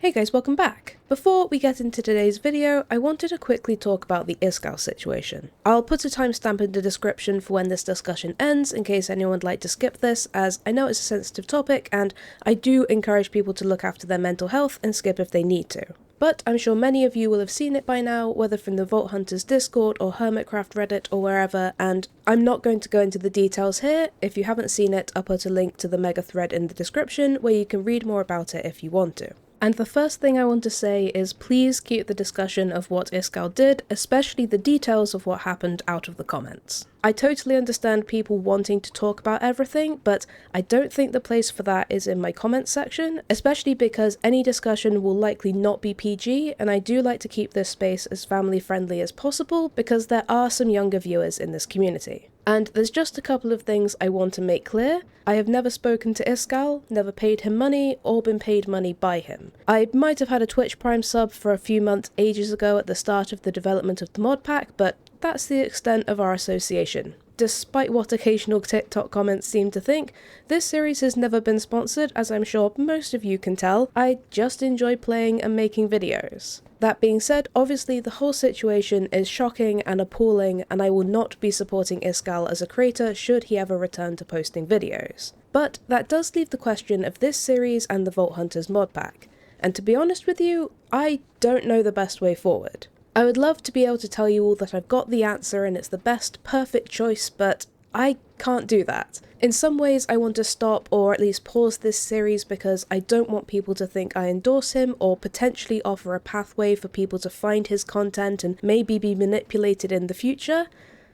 Hey guys, welcome back! Before we get into today's video, I wanted to quickly talk about the Iskall situation. I'll put a timestamp in the description for when this discussion ends in case anyone would like to skip this, as I know it's a sensitive topic and I do encourage people to look after their mental health and skip if they need to. But I'm sure many of you will have seen it by now, whether from the Vault Hunters Discord or Hermitcraft Reddit or wherever, and I'm not going to go into the details here. If you haven't seen it, I'll put a link to the mega thread in the description where you can read more about it if you want to. And the first thing I want to say is please keep the discussion of what Iskall did, especially the details of what happened, out of the comments. I totally understand people wanting to talk about everything, but I don't think the place for that is in my comments section, especially because any discussion will likely not be PG, and I do like to keep this space as family friendly as possible because there are some younger viewers in this community. And there's just a couple of things I want to make clear. I have never spoken to Iskall, never paid him money, or been paid money by him. I might have had a Twitch Prime sub for a few months ages ago at the start of the development of the mod pack, but that's the extent of our association. Despite what occasional TikTok comments seem to think, this series has never been sponsored, as I'm sure most of you can tell. I just enjoy playing and making videos. That being said, obviously the whole situation is shocking and appalling, and I will not be supporting Iskall as a creator should he ever return to posting videos. But that does leave the question of this series and the Vault Hunters mod pack, and to be honest with you, I don't know the best way forward. I would love to be able to tell you all that I've got the answer and it's the best perfect choice, but I can't do that. In some ways I want to stop or at least pause this series because I don't want people to think I endorse him or potentially offer a pathway for people to find his content and maybe be manipulated in the future.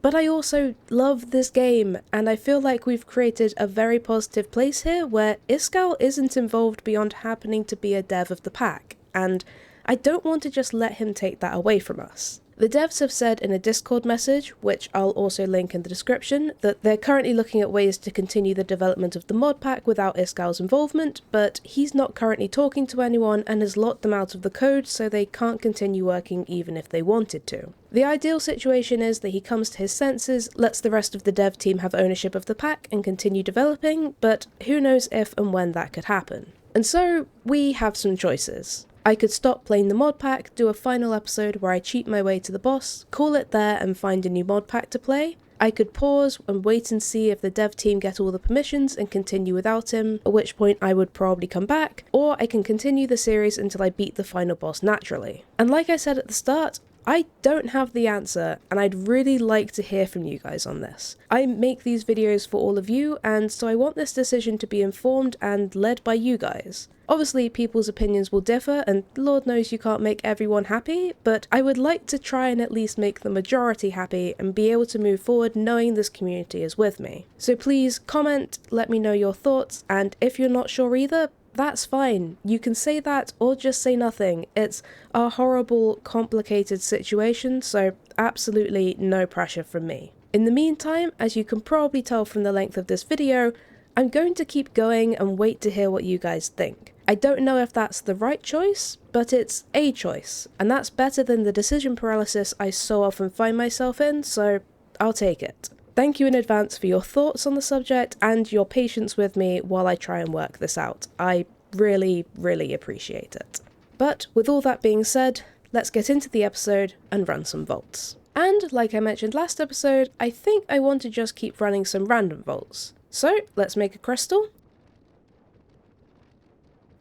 But I also love this game, and I feel like we've created a very positive place here where Iskall isn't involved beyond happening to be a dev of the pack, and I don't want to just let him take that away from us. The devs have said in a Discord message, which I'll also link in the description, that they're currently looking at ways to continue the development of the mod pack without Iskall's involvement, but he's not currently talking to anyone and has locked them out of the code so they can't continue working even if they wanted to. The ideal situation is that he comes to his senses, lets the rest of the dev team have ownership of the pack and continue developing, but who knows if and when that could happen. And so, we have some choices. I could stop playing the mod pack, do a final episode where I cheat my way to the boss, call it there and find a new mod pack to play. I could pause and wait and see if the dev team get all the permissions and continue without him, at which point I would probably come back, or I can continue the series until I beat the final boss naturally. And like I said at the start, I don't have the answer, and I'd really like to hear from you guys on this. I make these videos for all of you, and so I want this decision to be informed and led by you guys. Obviously, people's opinions will differ, and Lord knows you can't make everyone happy, but I would like to try and at least make the majority happy and be able to move forward knowing this community is with me. So please comment, let me know your thoughts, and if you're not sure either, that's fine. You can say that or just say nothing. It's a horrible, complicated situation, so absolutely no pressure from me. In the meantime, as you can probably tell from the length of this video, I'm going to keep going and wait to hear what you guys think. I don't know if that's the right choice, but it's a choice, and that's better than the decision paralysis I so often find myself in, so I'll take it. Thank you in advance for your thoughts on the subject and your patience with me while I try and work this out. I really, really appreciate it. But with all that being said, let's get into the episode and run some vaults. And like I mentioned last episode, I think I want to just keep running some random vaults. So let's make a crystal.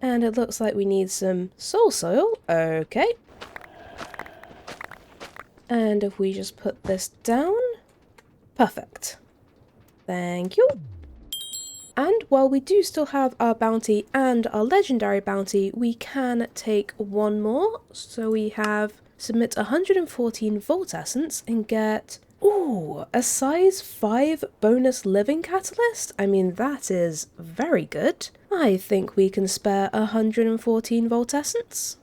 And it looks like we need some soul soil. Okay. And if we just put this down. Perfect. Thank you. And while we do still have our bounty and our legendary bounty, we can take one more. So we have submit 114 Vault Essence and get, ooh, a size 5 bonus living catalyst? I mean, that is very good. I think we can spare 114 Vault Essence.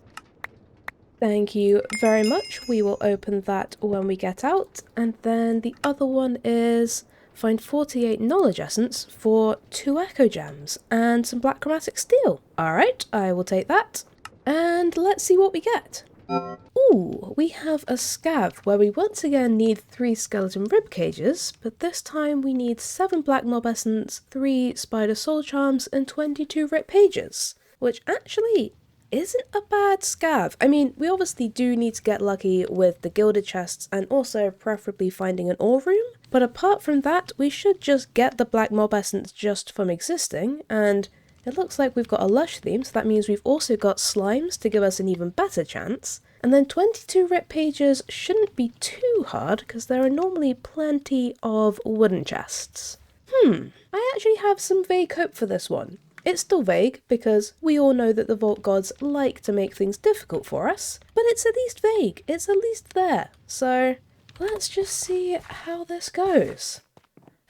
Thank you very much. We will open that when we get out. And then the other one is find 48 knowledge essence for 2 echo gems and some black chromatic steel. Alright, I will take that. And let's see what we get. Ooh, we have a scav where we once again need 3 skeleton rib cages, but this time we need 7 black mob essence, 3 spider soul charms, and 22 rip pages, which actually isn't a bad scav. I mean, we obviously do need to get lucky with the gilded chests and also preferably finding an ore room. But apart from that, we should just get the black mob essence just from existing, and it looks like we've got a lush theme, so that means we've also got slimes to give us an even better chance. And then 22 rip pages shouldn't be too hard, because there are normally plenty of wooden chests. I actually have some vague hope for this one. It's still vague, because we all know that the Vault Gods like to make things difficult for us, but it's at least vague, it's at least there. So let's just see how this goes.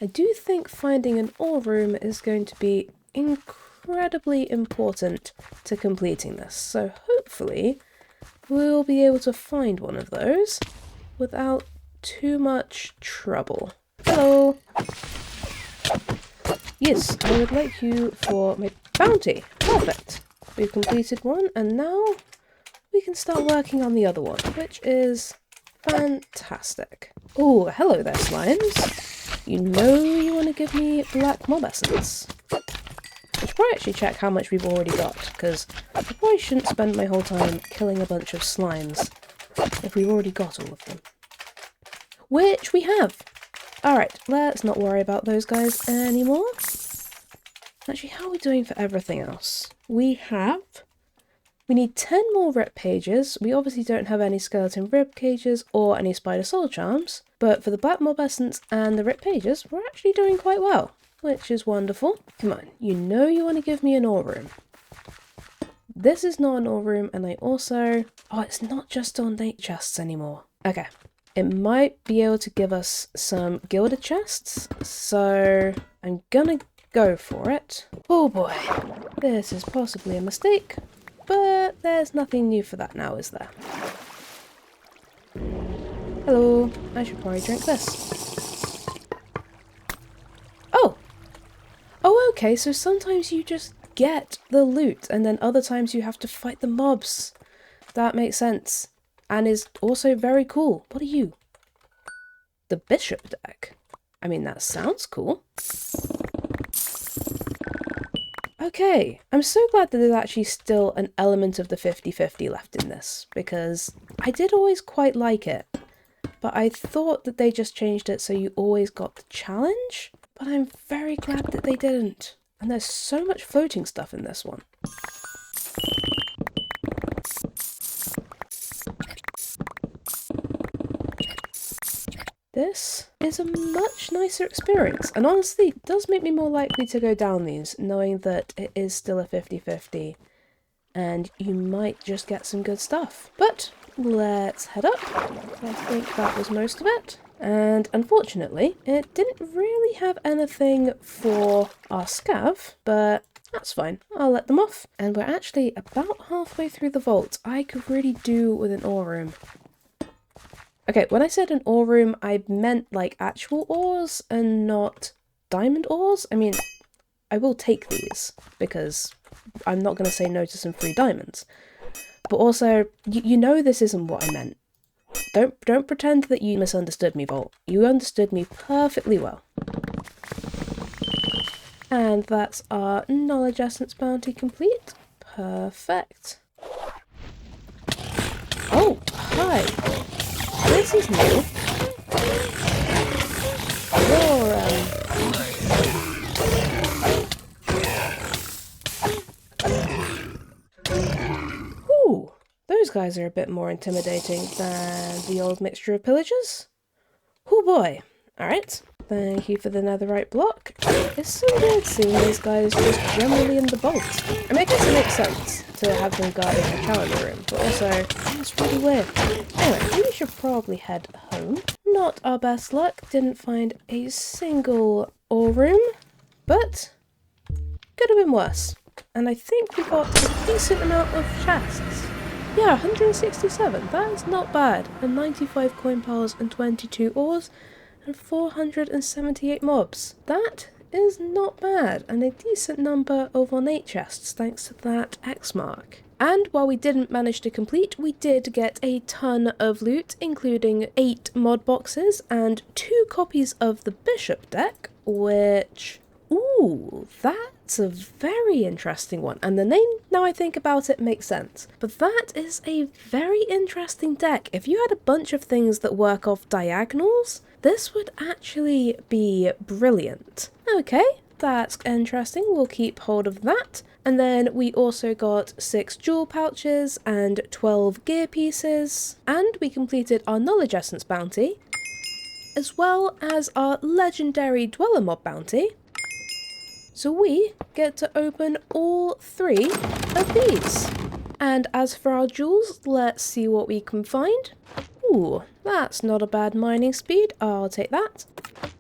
I do think finding an ore room is going to be incredibly important to completing this, so hopefully we'll be able to find one of those without too much trouble. Hello! Yes, I would like you for my bounty. Perfect. We've completed one, and now we can start working on the other one, which is fantastic. Oh, hello there, slimes. You know you want to give me black mob essence. I should probably actually check how much we've already got, because I probably shouldn't spend my whole time killing a bunch of slimes if we've already got all of them. Which we have! Alright, let's not worry about those guys anymore. Actually, how are we doing for everything else? We need 10 more rip pages. We obviously don't have any skeleton rib cages or any spider soul charms, but for the black mob essence and the rip pages, we're actually doing quite well, which is wonderful. Come on, you know you want to give me an ore room. This is not an ore room, and I also... Oh, it's not just ornate chests anymore. Okay. It might be able to give us some gilded chests, so I'm gonna go for it. Oh boy, this is possibly a mistake, but there's nothing new for that now, is there? Hello, I should probably drink this. Oh! Oh, okay, so sometimes you just get the loot, and then other times you have to fight the mobs. That makes sense. And is also very cool. What are you? The bishop deck. I mean, that sounds cool. Okay, I'm so glad that there's actually still an element of the 50-50 left in this, because I did always quite like it, but I thought that they just changed it so you always got the challenge, but I'm very glad that they didn't. And there's so much floating stuff in this one. This is a much nicer experience, and honestly it does make me more likely to go down these, knowing that it is still a 50-50, and you might just get some good stuff. But let's head up. I think that was most of it. And unfortunately, it didn't really have anything for our scav, but that's fine. I'll let them off. And we're actually about halfway through the vault. I could really do with an ore room. Okay, when I said an ore room, I meant like actual ores and not diamond ores. I mean, I will take these because I'm not going to say no to some free diamonds. But also, you know this isn't what I meant. Don't pretend that you misunderstood me, Vault. You understood me perfectly well. And that's our knowledge essence bounty complete. Perfect. Oh, hi. This is new. Ooh, those guys are a bit more intimidating than the old mixture of pillagers. Oh boy. Alright. Thank you for the netherite block. It's so weird seeing these guys just generally in the vault. I mean, I guess it makes sense to have them guarding the calendar room, but also, it's really weird. Anyway, we should probably head home. Not our best luck, didn't find a single ore room, but could have been worse. And I think we got a decent amount of chests. Yeah, 167, that is not bad. And 95 coin piles and 22 ores. And 478 mobs. That is not bad, and a decent number of ornate chests thanks to that X mark. And while we didn't manage to complete, we did get a ton of loot, including 8 mod boxes and 2 copies of the bishop deck, which... Ooh, Ooh, that's a very interesting one. And the name, now I think about it, makes sense. But that is a very interesting deck. If you had a bunch of things that work off diagonals, this would actually be brilliant. Okay, that's interesting. We'll keep hold of that. And then we also got 6 jewel pouches and 12 gear pieces. And we completed our knowledge essence bounty, as well as our legendary dweller mob bounty. So we get to open all 3 of these. And as for our jewels, let's see what we can find. Ooh, that's not a bad mining speed, I'll take that.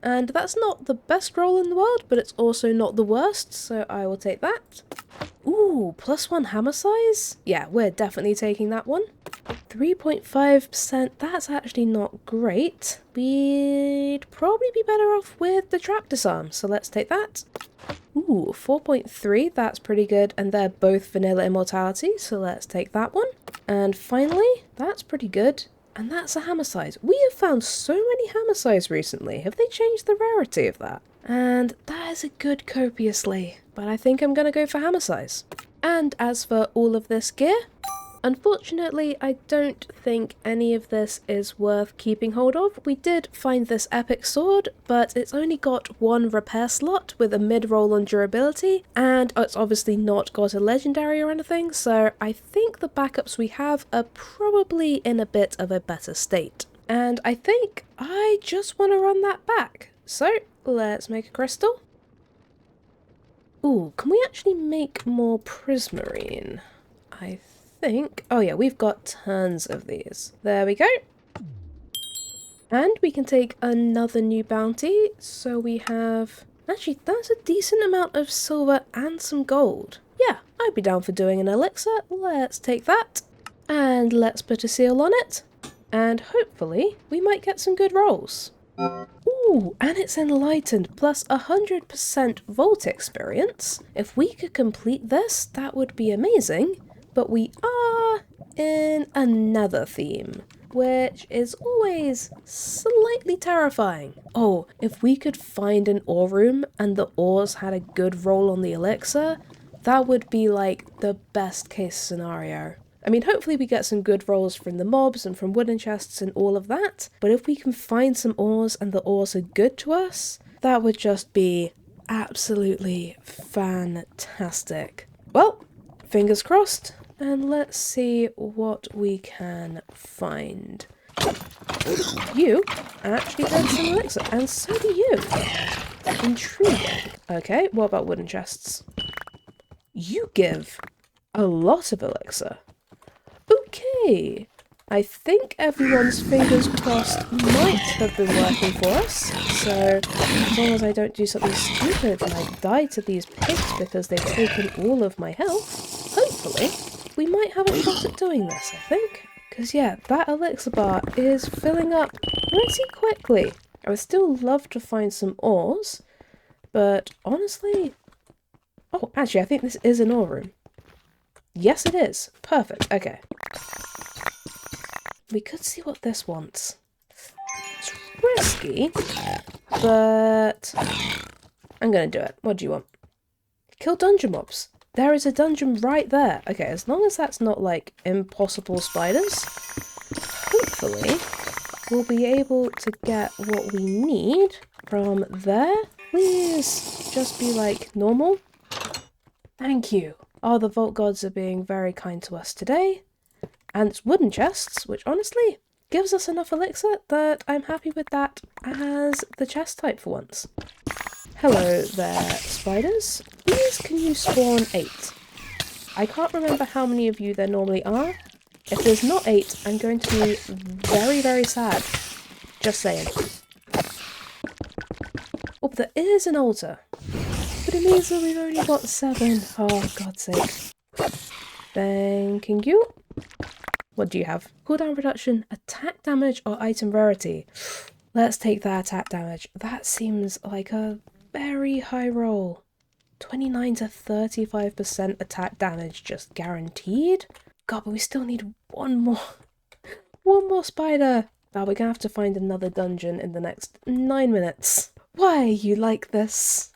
And that's not the best roll in the world, but it's also not the worst, so I will take that. Ooh, +1 hammer size? Yeah, we're definitely taking that one. 3.5%, that's actually not great. We'd probably be better off with the trap disarm, so let's take that. Ooh, 4.3, that's pretty good, and they're both vanilla immortality, so let's take that one. And finally, that's pretty good, and that's a hammer size. We have found so many hammer size recently. Have they changed the rarity of that? And that is a good copiously, but I think I'm gonna go for hammer size. And as for all of this gear, unfortunately, I don't think any of this is worth keeping hold of. We did find this epic sword, but it's only got 1 repair slot with a mid-roll on durability, and it's obviously not got a legendary or anything, so I think the backups we have are probably in a bit of a better state. And I think I just want to run that back. So, let's make a crystal. Ooh, can we actually make more prismarine? I think... oh yeah, we've got tons of these. There we go. And we can take another new bounty. So we have... actually, that's a decent amount of silver and some gold. Yeah, I'd be down for doing an elixir. Let's take that. And let's put a seal on it. And hopefully we might get some good rolls. Ooh, and it's enlightened, plus 100% vault experience. If we could complete this, that would be amazing. But we are in another theme, which is always slightly terrifying. Oh, if we could find an ore room and the ores had a good roll on the elixir, that would be like the best case scenario. I mean, hopefully we get some good rolls from the mobs and from wooden chests and all of that, but if we can find some ores and the ores are good to us, that would just be absolutely fantastic. Well, fingers crossed, and let's see what we can find. You actually had some elixir, and so do you. Intriguing. Okay, what about wooden chests? You give a lot of elixir. Okay, I think everyone's fingers crossed might have been working for us, so as long as I don't do something stupid like die to these pigs because they've taken all of my health, hopefully we might have a shot at doing this, I think. Because yeah, that elixir bar is filling up pretty quickly. I would still love to find some ores, but honestly... oh, actually I think this is an ore room. Yes, it is. Perfect. Okay. We could see what this wants. It's risky, but I'm going to do it. What do you want? Kill dungeon mobs. There is a dungeon right there. Okay, as long as that's not like impossible spiders, hopefully we'll be able to get what we need from there. Please just be like normal. Thank you. Oh, the vault gods are being very kind to us today. And it's wooden chests, which honestly gives us enough elixir that I'm happy with that as the chest type for once. Hello there, spiders. Please can you spawn 8? I can't remember how many of you there normally are. If there's not 8, I'm going to be very, very sad. Just saying. Oh, there is an altar. But it means that we've only got 7. Oh, God's sake. Thanking you. What do you have? Cooldown reduction, attack damage, or item rarity? Let's take that attack damage. That seems like a very high roll. 29 to 35% attack damage just guaranteed? God, but we still need one more. One more spider. Now we're gonna have to find another dungeon in the next 9 minutes. Why are you like this?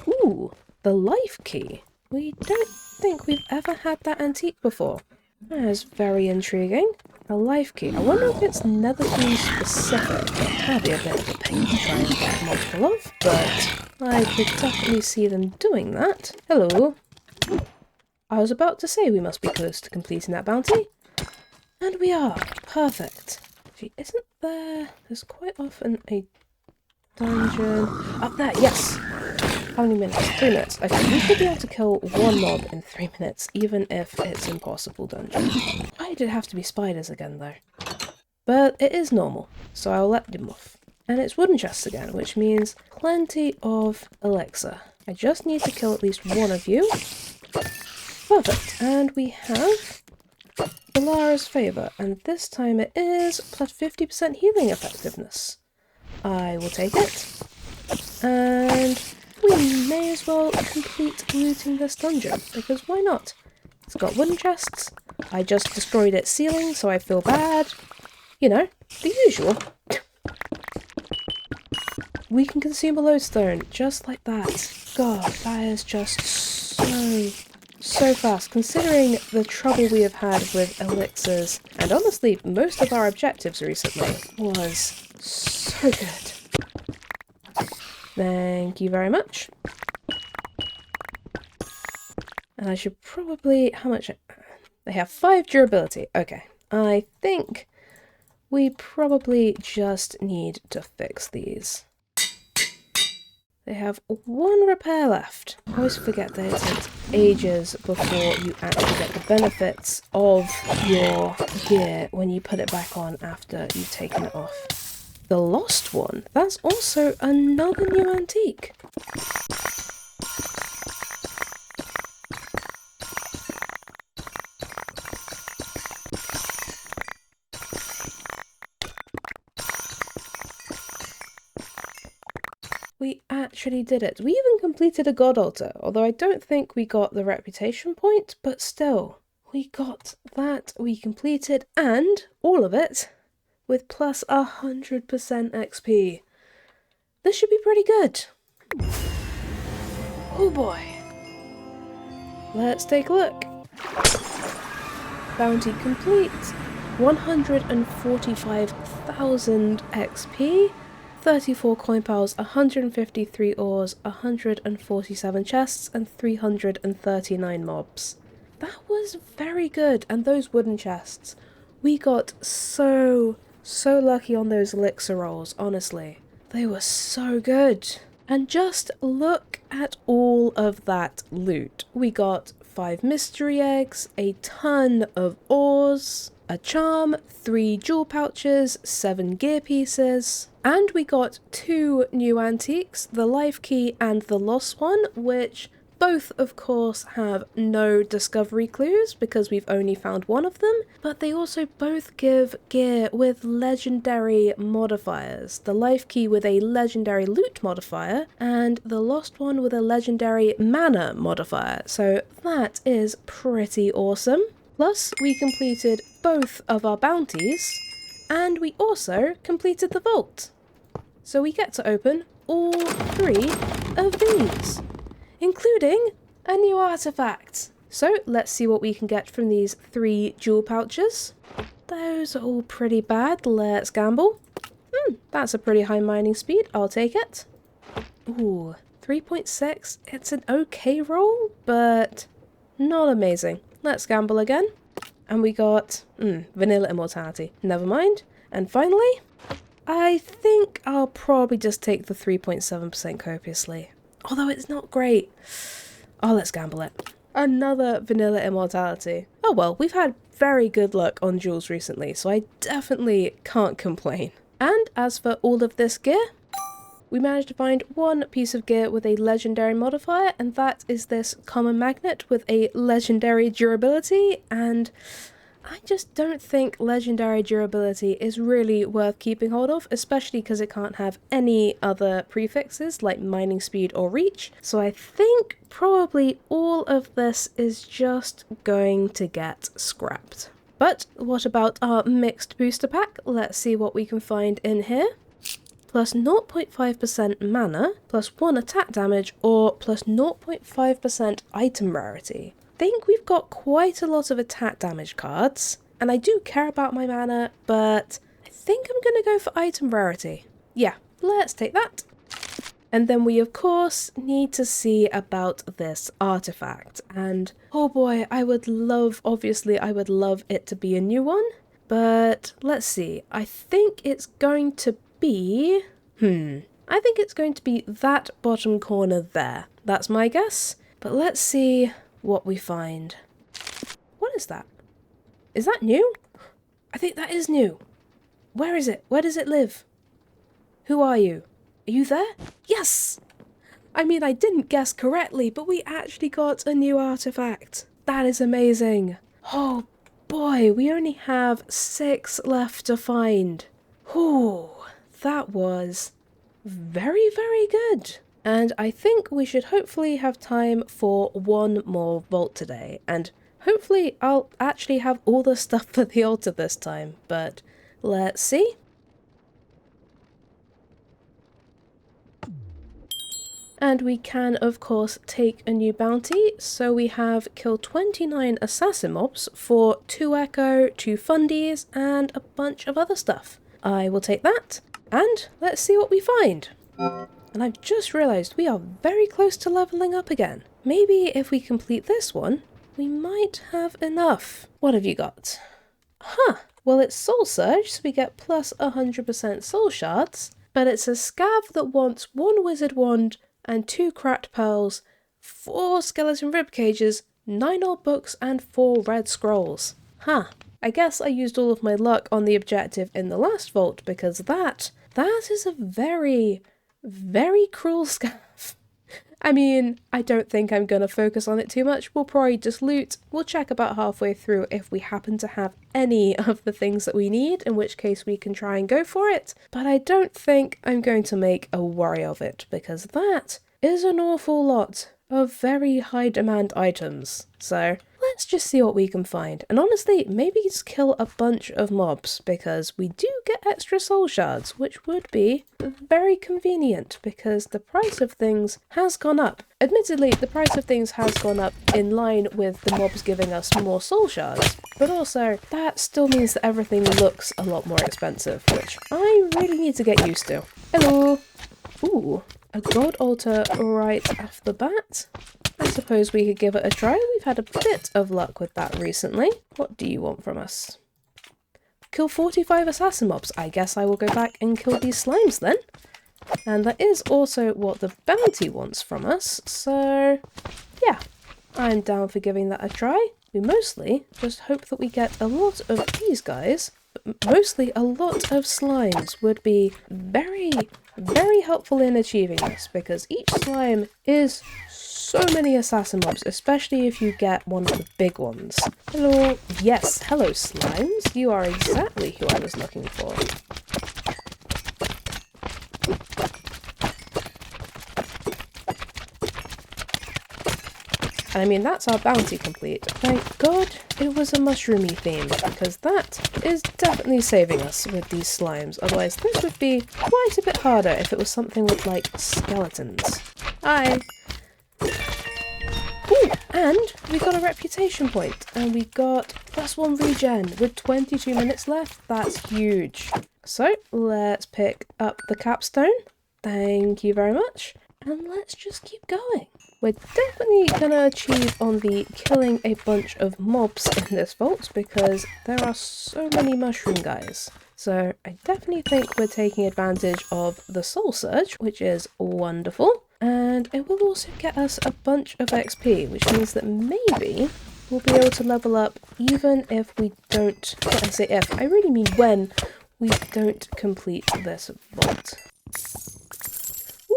Ooh, the life key. We don't think we've ever had that antique before. That is very intriguing. A life key. I wonder if it's Nether Queen specific. That'd be a bit of a pain to try and get multiple of, but I could definitely see them doing that. Hello. I was about to say we must be close to completing that bounty. And we are. Perfect. Actually, isn't there... There's quite often a dungeon... Up there, yes! How many minutes? 3 minutes. Okay, we should be able to kill one mob in 3 minutes, even if it's impossible dungeon. Why did it have to be spiders again, though? But it is normal, so I'll let them off. And it's wooden chests again, which means plenty of elixir. I just need to kill at least one of you. Perfect. And we have Valara's Favour, and this time it is plus 50% healing effectiveness. I will take it. And we may as well complete looting this dungeon, because why not? It's got wooden chests. I just destroyed its ceiling, so I feel bad. You know, the usual. We can consume a lodestone, just like that. God, that is just so fast, considering the trouble we have had with elixirs. And honestly, most of our objectives recently was so good. Thank you very much. And I should probably... How much? They have 5 durability. Okay. I think we probably just need to fix these. They have 1 repair left. I always forget that it takes ages before you actually get the benefits of your gear when you put it back on after you've taken it off. The lost one. That's also another new antique. We actually did it. We even completed a god altar, although I don't think we got the reputation point, but still, we got that, we completed, and all of it with plus 100% XP. This should be pretty good. Oh boy. Let's take a look. Bounty complete. 145,000 XP. 34 coin piles, 153 ores, 147 chests, and 339 mobs. That was very good, and those wooden chests. We got so lucky on those elixir rolls, honestly. They were so good. And just look at all of that loot. We got 5 mystery eggs, a ton of ores, a charm, 3 jewel pouches, 7 gear pieces, and we got 2 new antiques, the life key and the lost one, which both of course have no discovery clues because we've only found one of them, but they also both give gear with legendary modifiers. The life key with a legendary loot modifier and the lost one with a legendary mana modifier, so that is pretty awesome. Plus, we completed both of our bounties, and we also completed the vault. So we get to open all 3 of these, including a new artifact. So let's see what we can get from these 3 jewel pouches. Those are all pretty bad. Let's gamble. That's a pretty high mining speed. I'll take it. Ooh, 3.6. It's an okay roll, but not amazing. Let's gamble again. And we got vanilla immortality. Never mind. And finally, I think I'll probably just take the 3.7% copiously. Although it's not great. Oh, let's gamble it. Another vanilla immortality. Oh well, we've had very good luck on jewels recently, so I definitely can't complain. And as for all of this gear, we managed to find 1 piece of gear with a legendary modifier, and that is this common magnet with a legendary durability, and I just don't think legendary durability is really worth keeping hold of, especially because it can't have any other prefixes like mining speed or reach, so I think probably all of this is just going to get scrapped. But what about our mixed booster pack? Let's see what we can find in here. plus 0.5% mana, plus 1 attack damage, or plus 0.5% item rarity. I think we've got quite a lot of attack damage cards, and I do care about my mana, but I think I'm going to go for item rarity. Yeah, let's take that. And then we of course need to see about this artifact, and oh boy, I would love it to be a new one, but let's see, I think it's going to be, I think it's going to be that bottom corner there. That's my guess, but let's see what we find. What is that? Is that new? I think that is new. Where is it? Where does it live? Who are you? Are you there? Yes! I mean, I didn't guess correctly, but we actually got a new artifact. That is amazing. Oh boy, we only have 6 left to find. Whew, that was very, very good. And I think we should hopefully have time for one more vault today. And hopefully I'll actually have all the stuff for the altar this time, but let's see. And we can, of course, take a new bounty. So we have kill 29 assassin mobs for 2 echo, 2 fundies, and a bunch of other stuff. I will take that, and let's see what we find. And I've just realised we are very close to levelling up again. Maybe if we complete this one, we might have enough. What have you got? Huh, well it's Soul Surge, so we get plus 100% soul shards, but it's a scav that wants 1 wizard wand, and 2 cracked pearls, 4 skeleton rib cages, 9 old books, and 4 red scrolls. Huh. I guess I used all of my luck on the objective in the last vault, because that is a very, very cruel scav. I mean, I don't think I'm gonna focus on it too much. We'll probably just loot. We'll check about halfway through if we happen to have any of the things that we need, in which case we can try and go for it. But I don't think I'm going to make a worry of it, because that is an awful lot of very high demand items. So let's just see what we can find. And honestly, maybe just kill a bunch of mobs, because we do get extra soul shards, which would be very convenient, because the price of things has gone up. Admittedly, the price of things has gone up in line with the mobs giving us more soul shards, but also that still means that everything looks a lot more expensive, which I really need to get used to. Hello! Ooh, a gold altar right off the bat. I suppose we could give it a try. We've had a bit of luck with that recently. What do you want from us? Kill 45 assassin mobs. I guess I will go back and kill these slimes then. And that is also what the bounty wants from us, so yeah, I'm down for giving that a try. We mostly just hope that we get a lot of these guys, but mostly a lot of slimes would be very, very helpful in achieving this, because each slime is so many assassin mobs, especially if you get one of the big ones. Hello. Yes, hello slimes. You are exactly who I was looking for. And I mean, that's our bounty complete. Thank God it was a mushroomy theme, because that is definitely saving us with these slimes. Otherwise, this would be quite a bit harder if it was something with, like, skeletons. Hi! Ooh, and we got a reputation point, and we got +1 regen with 22 minutes left. That's huge. So, let's pick up the capstone. Thank you very much. And let's just keep going. We're definitely gonna achieve on the killing a bunch of mobs in this vault, because there are so many mushroom guys. So I definitely think we're taking advantage of the Soul Surge, which is wonderful. And it will also get us a bunch of XP, which means that maybe we'll be able to level up even if we don't, well, I say if, I really mean when we don't complete this vault.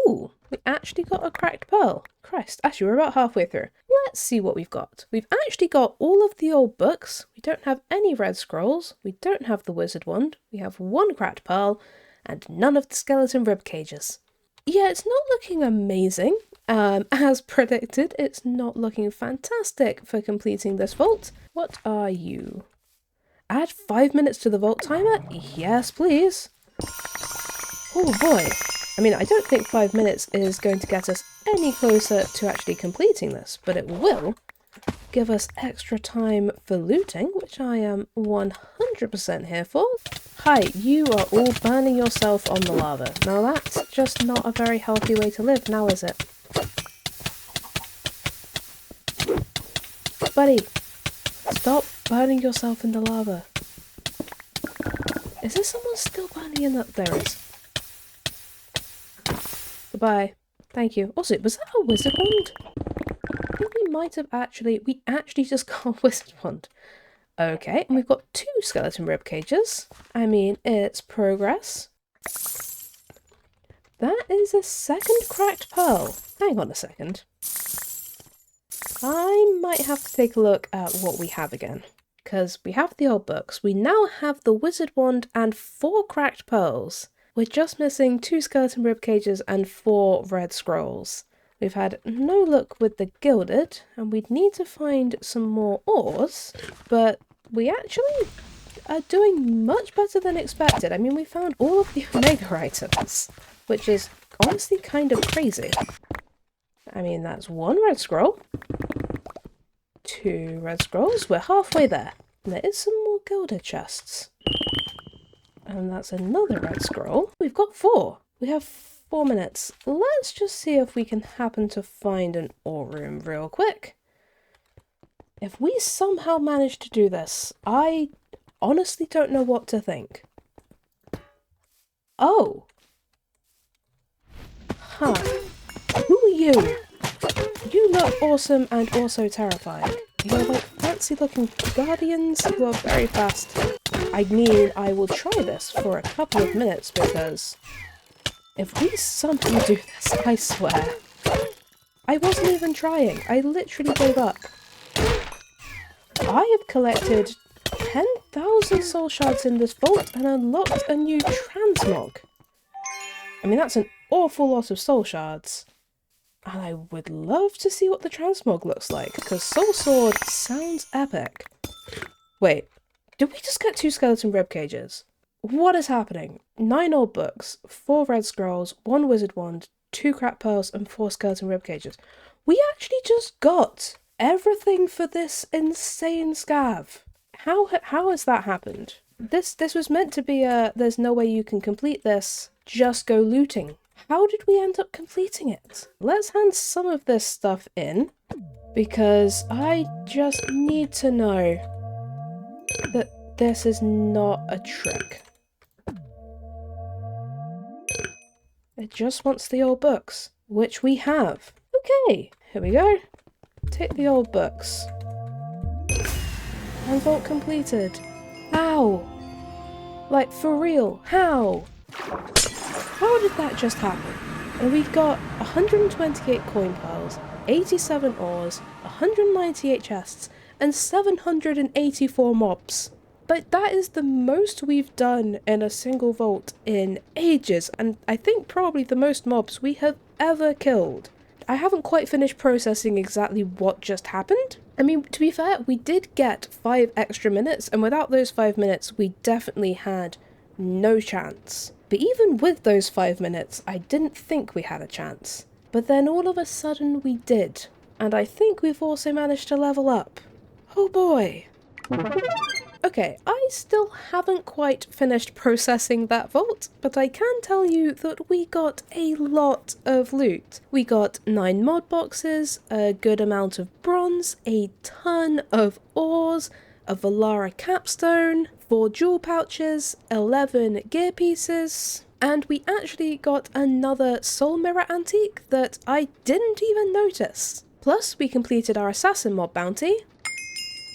Ooh, we actually got a cracked pearl. Christ, actually we're about halfway through. Let's see what we've got. We've actually got all of the old books. We don't have any red scrolls. We don't have the wizard wand. We have 1 cracked pearl and none of the skeleton rib cages. Yeah, it's not looking amazing. As predicted, it's not looking fantastic for completing this vault. What are you? Add 5 minutes to the vault timer? Yes, please. Oh boy. I mean, I don't think 5 minutes is going to get us any closer to actually completing this, but it will give us extra time for looting, which I am 100% here for. Hi, you are all burning yourself on the lava. Now that's just not a very healthy way to live, now is it? Buddy, stop burning yourself in the lava. Is there someone still burning in that? There is. Goodbye. Thank you. Also, was that a wizard wand? I think we actually just got a wizard wand. Okay, and we've got 2 skeleton rib cages. I mean, it's progress. That is a second cracked pearl. Hang on a second. I might have to take a look at what we have again. Because we have the old books. We now have the wizard wand and 4 cracked pearls. We're just missing 2 skeleton rib cages and 4 red scrolls. We've had no luck with the gilded, and we'd need to find some more ores, but we actually are doing much better than expected. I mean, we found all of the omega items, which is honestly kind of crazy. I mean, that's 1 red scroll, 2 red scrolls, we're halfway there. And there is some more gilded chests. And that's another red scroll. We've got 4. We have 4 minutes. Let's just see if we can happen to find an ore room real quick. If we somehow manage to do this, I honestly don't know what to think. Oh. Huh. Who are you? You look awesome and also terrifying. You're like fancy looking guardians who are very fast. I mean, I will try this for a couple of minutes because if we somehow do this, I swear. I wasn't even trying. I literally gave up. I have collected 10,000 soul shards in this vault and unlocked a new transmog. I mean, that's an awful lot of soul shards. And I would love to see what the transmog looks like, because Soul Sword sounds epic. Wait, did we just get 2 skeleton rib cages? What is happening? 9 old books, 4 red scrolls, 1 wizard wand, 2 cracked pearls, and 4 skeleton rib cages. We actually just got everything for this insane scav. How has that happened? This was meant to be a there's no way you can complete this, just go looting. How did we end up completing it? Let's hand some of this stuff in, because I just need to know that this is not a trick. It just wants the old books, which we have. Okay, here we go. Take the old books. And vault completed. How? Like, for real, how? How did that just happen? And we got 128 coin pearls, 87 ores, 198 chests, and 784 mobs. But that is the most we've done in a single vault in ages, and I think probably the most mobs we have ever killed. I haven't quite finished processing exactly what just happened. I mean, to be fair, we did get 5 extra minutes, and without those 5 minutes, we definitely had no chance. But even with those 5 minutes, I didn't think we had a chance. But then all of a sudden we did. And I think we've also managed to level up. Oh boy. Okay, I still haven't quite finished processing that vault, but I can tell you that we got a lot of loot. We got 9 mod boxes, a good amount of bronze, a ton of ores, a Valara capstone, 4 jewel pouches, 11 gear pieces, and we actually got another soul mirror antique that I didn't even notice. Plus, we completed our assassin mob bounty,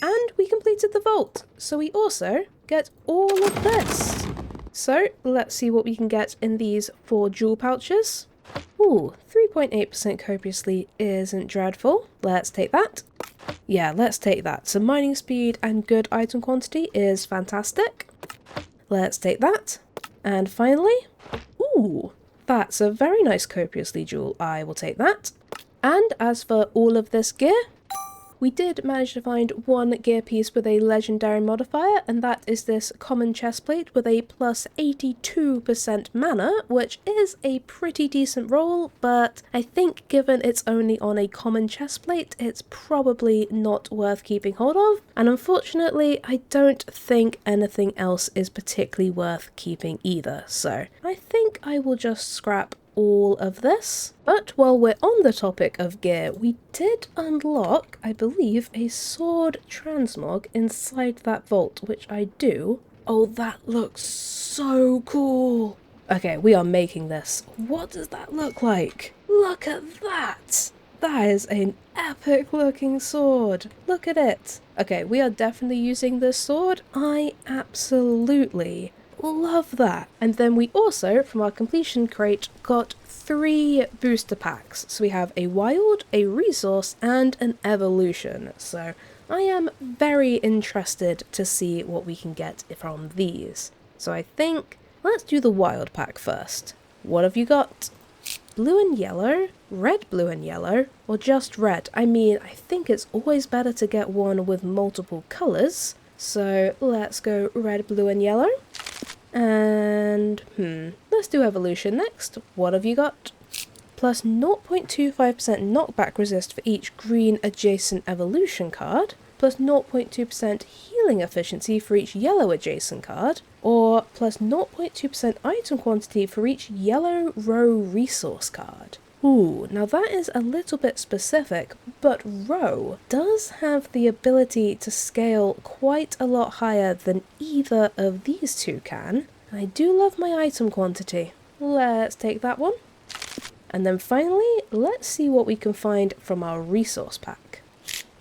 and we completed the vault, so we also get all of this. So, let's see what we can get in these 4 jewel pouches. Ooh, 3.8% copiously isn't dreadful. Let's take that. Yeah, let's take that. So mining speed and good item quantity is fantastic. Let's take that. And finally, ooh, that's a very nice copiously jewel. I will take that. And as for all of this gear, we did manage to find one gear piece with a legendary modifier, and that is this common chestplate with a plus 82% mana, which is a pretty decent roll, but I think given it's only on a common chestplate, it's probably not worth keeping hold of, and unfortunately I don't think anything else is particularly worth keeping either, so I think I will just scrap all of this. But while we're on the topic of gear, we did unlock, I believe, a sword transmog inside that vault, which I do. Oh, that looks so cool. Okay, we are making this. What does that look like? Look at that! That is an epic looking sword. Look at it. Okay, we are definitely using this sword. I absolutely love that. And then we also, from our completion crate, got 3 booster packs. So we have a wild, a resource, and an evolution. So I am very interested to see what we can get from these. So I think let's do the wild pack first. What have you got? Blue and yellow, red, blue and yellow, or just red? I mean, I think it's always better to get one with multiple colours. So let's go red, blue and yellow. And, let's do evolution next. What have you got? Plus 0.25% knockback resist for each green adjacent evolution card, plus 0.2% healing efficiency for each yellow adjacent card, or plus 0.2% item quantity for each yellow row resource card. Ooh, now that is a little bit specific, but row does have the ability to scale quite a lot higher than either of these two can. And I do love my item quantity. Let's take that one. And then finally, let's see what we can find from our resource pack.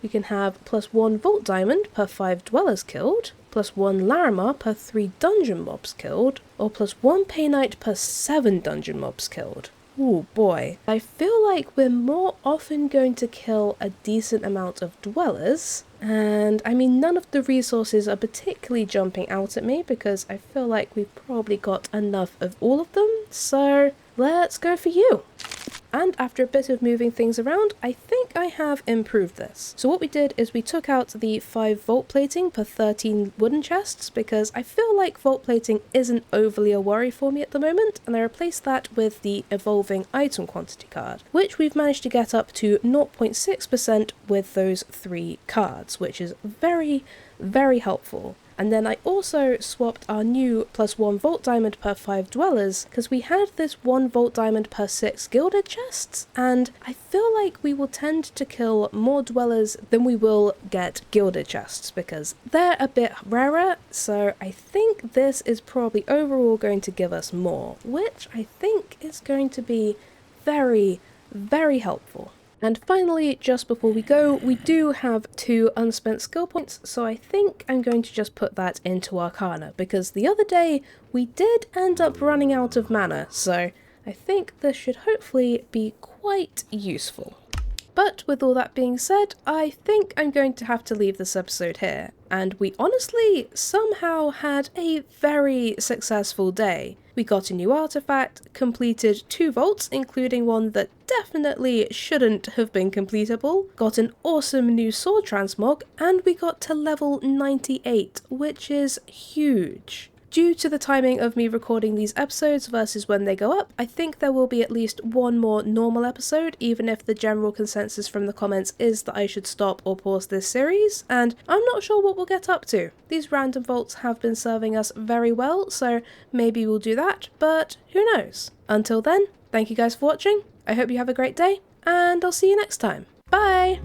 We can have plus 1 Vault Diamond per 5 Dwellers killed, plus 1 Larimar per 3 Dungeon Mobs killed, or plus 1 Paynite per 7 Dungeon Mobs killed. Ooh boy, I feel like we're more often going to kill a decent amount of dwellers, and I mean none of the resources are particularly jumping out at me because I feel like we've probably got enough of all of them, so let's go for you. And after a bit of moving things around, I think I have improved this. So what we did is we took out the 5 vault plating per 13 wooden chests because I feel like vault plating isn't overly a worry for me at the moment, and I replaced that with the evolving item quantity card, which we've managed to get up to 0.6% with those 3 cards, which is very, very helpful. And then I also swapped our new plus 1 Vault Diamond per 5 Dwellers, because we had this 1 Vault Diamond per 6 Gilded chests, and I feel like we will tend to kill more Dwellers than we will get Gilded chests, because they're a bit rarer, so I think this is probably overall going to give us more, which I think is going to be very, very helpful. And finally, just before we go, we do have 2 unspent skill points, so I think I'm going to just put that into Arcana, because the other day we did end up running out of mana, so I think this should hopefully be quite useful. But with all that being said, I think I'm going to have to leave this episode here, and we honestly somehow had a very successful day. We got a new artifact, completed 2 vaults, including one that definitely shouldn't have been completable, got an awesome new sword transmog, and we got to level 98, which is huge. Due to the timing of me recording these episodes versus when they go up, I think there will be at least one more normal episode, even if the general consensus from the comments is that I should stop or pause this series, and I'm not sure what we'll get up to. These random vaults have been serving us very well, so maybe we'll do that, but who knows? Until then, thank you guys for watching, I hope you have a great day, and I'll see you next time. Bye!